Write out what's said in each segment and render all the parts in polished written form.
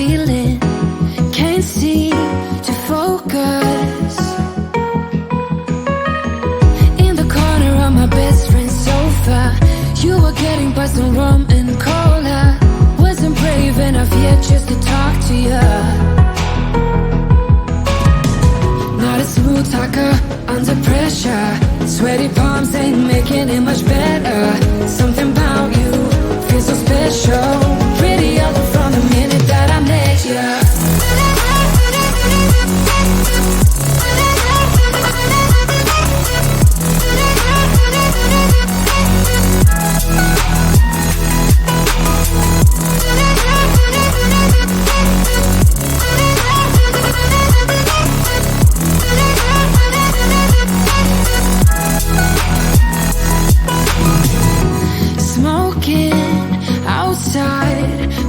feeling, can't seem to focus. In the corner of my best friend's sofa, you were getting by some rum and cola. Wasn't brave enough yet just to talk to you. Not a smooth talker under pressure. Sweaty palms ain't making it much better. Something about you feels so special. Pretty up from the minute that I met you.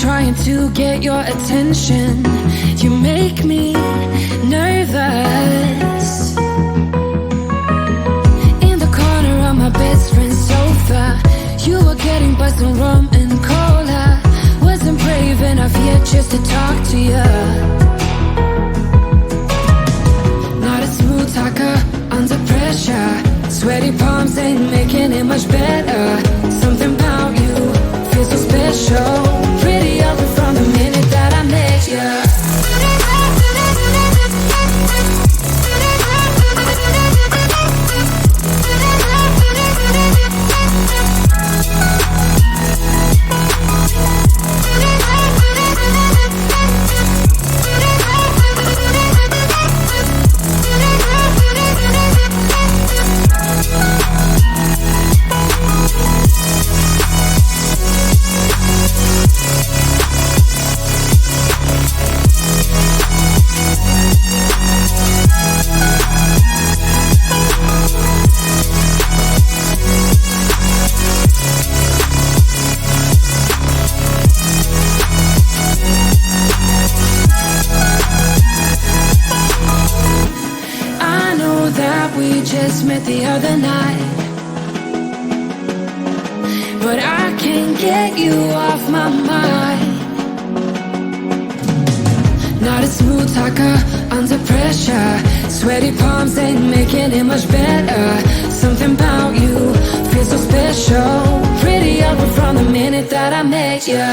Trying to get your attention, you make me nervous. In the corner of my best friend's sofa, you were getting by some rum and cola. Wasn't brave enough yet just to talk to you. Not a smooth talker under pressure. Sweaty palms ain't making it much better. Something about you feels so special. Pretty up from the minute that I met you. Met the other night, but I can't get you off my mind. Not a smooth talker under pressure. Sweaty palms ain't making it much better. Something about you feels so special. Pretty up from the minute that I met you.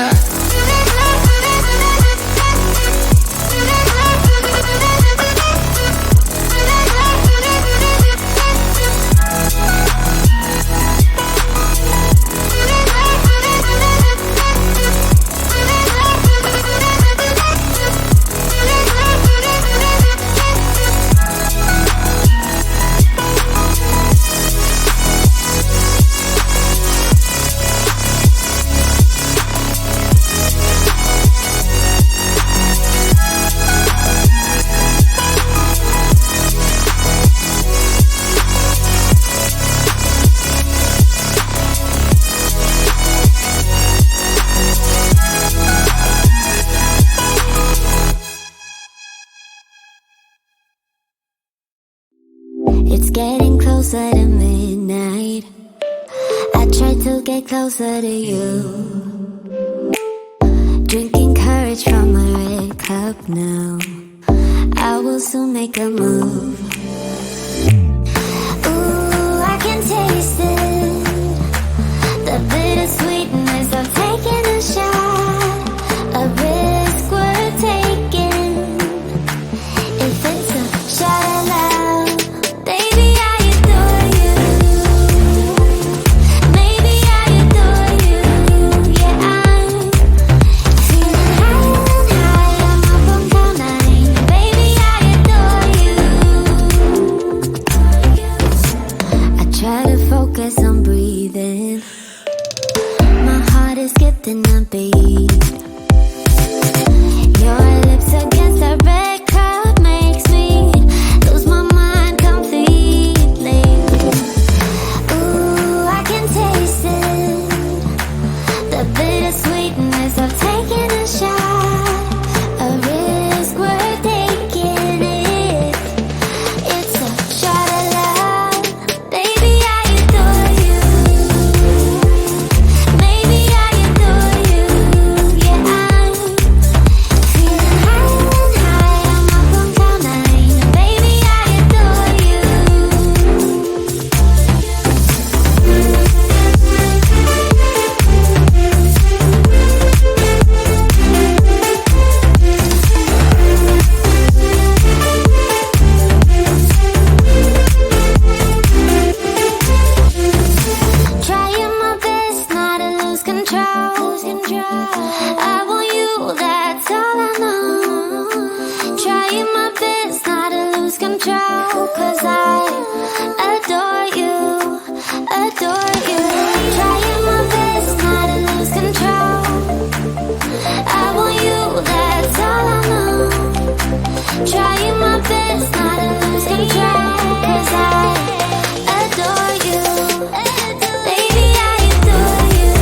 It's getting closer to midnight. I try to get closer to you. Drinking courage from my red cup now. I will soon make a move. Ooh, I can taste it. The bittersweetness of taking a shot. A risk worth taking. If it's a shot at love. control, 'cause I adore you, adore you. Trying my best not to lose control. I want you, that's all I know. Trying my best not to lose control, 'cause I adore you. Baby, I adore you.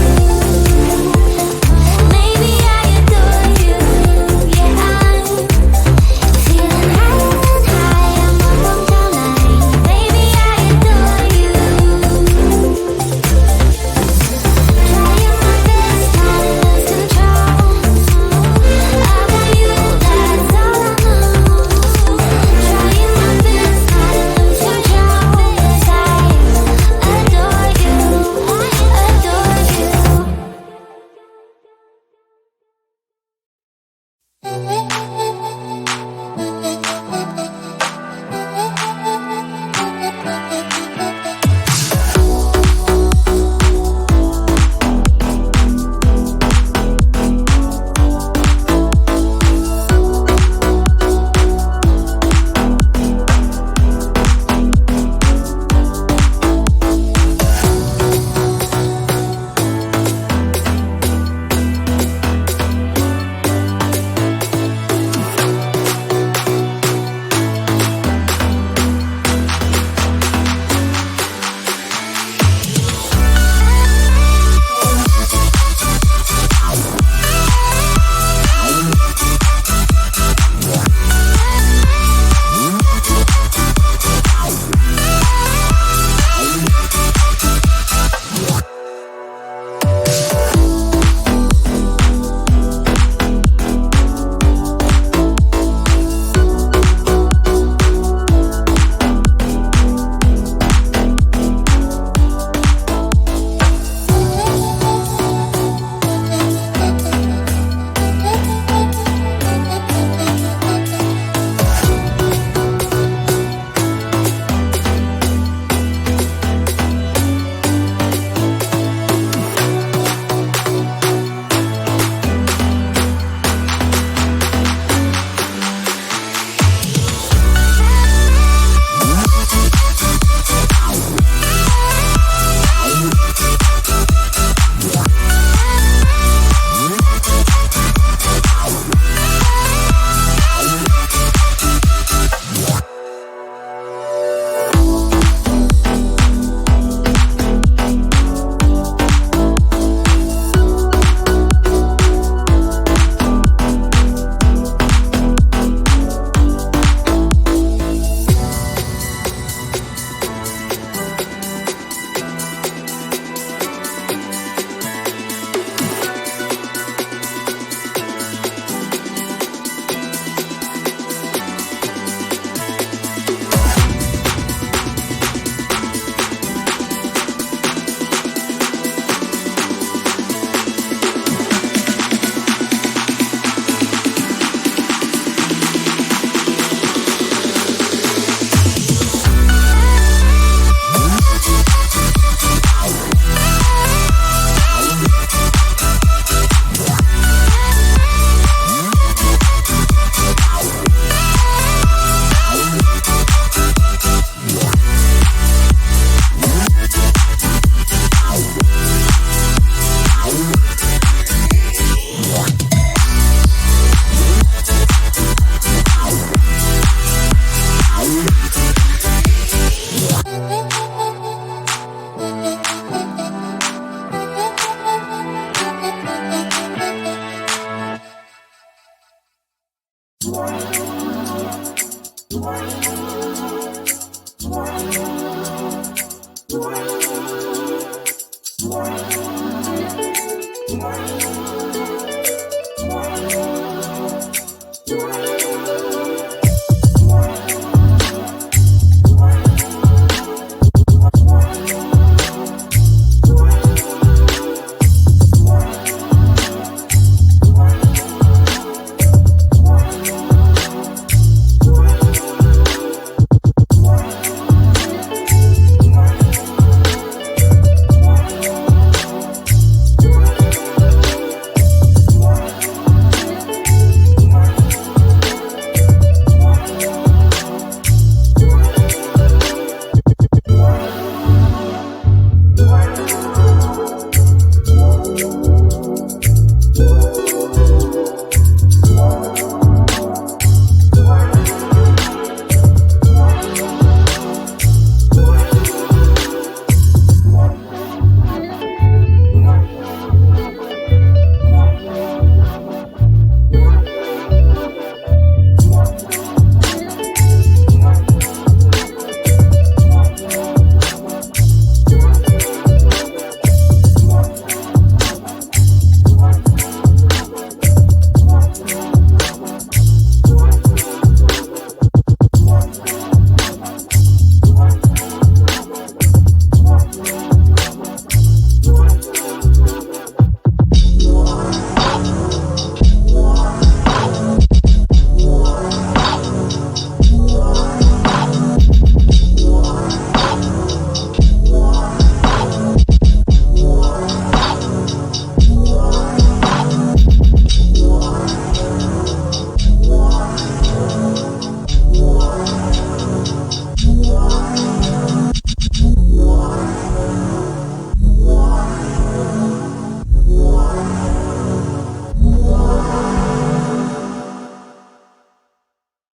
Maybe I adore you. Yeah, I'm feeling higher and higher, I'm up on cloud nine. Baby, I adore you. Trying my best not to lose control. I want you, that's all I know. Trying my best not to lose control, 'cause I adore you, adore you.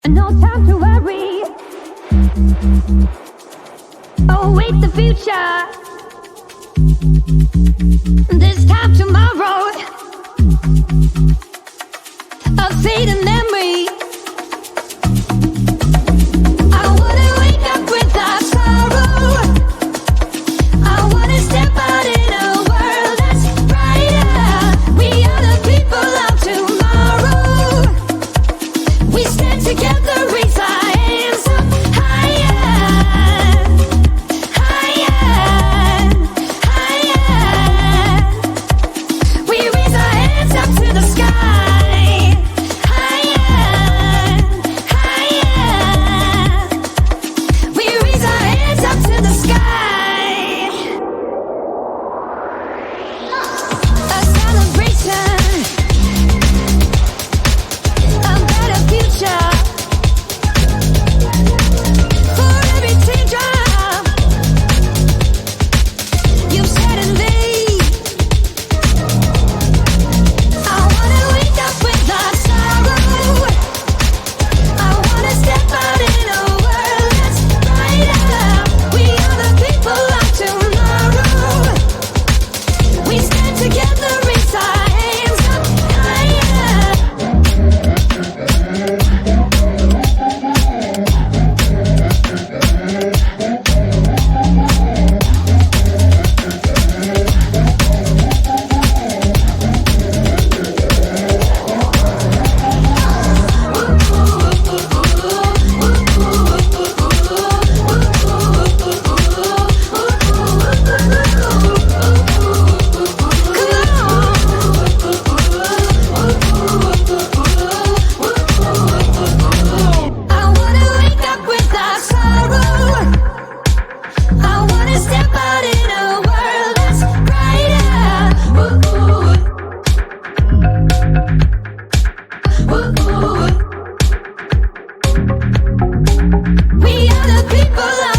No time to worry. Await the future. This time tomorrow. A fading memory. I wanna wake up without sorrow. I wanna step out in a world that's brighter. We are the people of tomorrow. We stand together, raise our hands up higher, higher, higher. We raise our hands up to the sky, higher, higher. We raise our hands up to the sky. A celebration, a better future. For every teardrop you've shed and laid, I wanna wake up without sorrow. I wanna step out in a world that's brighter. We are the people of tomorrow. We stand together, raise our hands up higher. I wanna wake up without sorrow. I wanna step out in a world that's brighter. We are the people of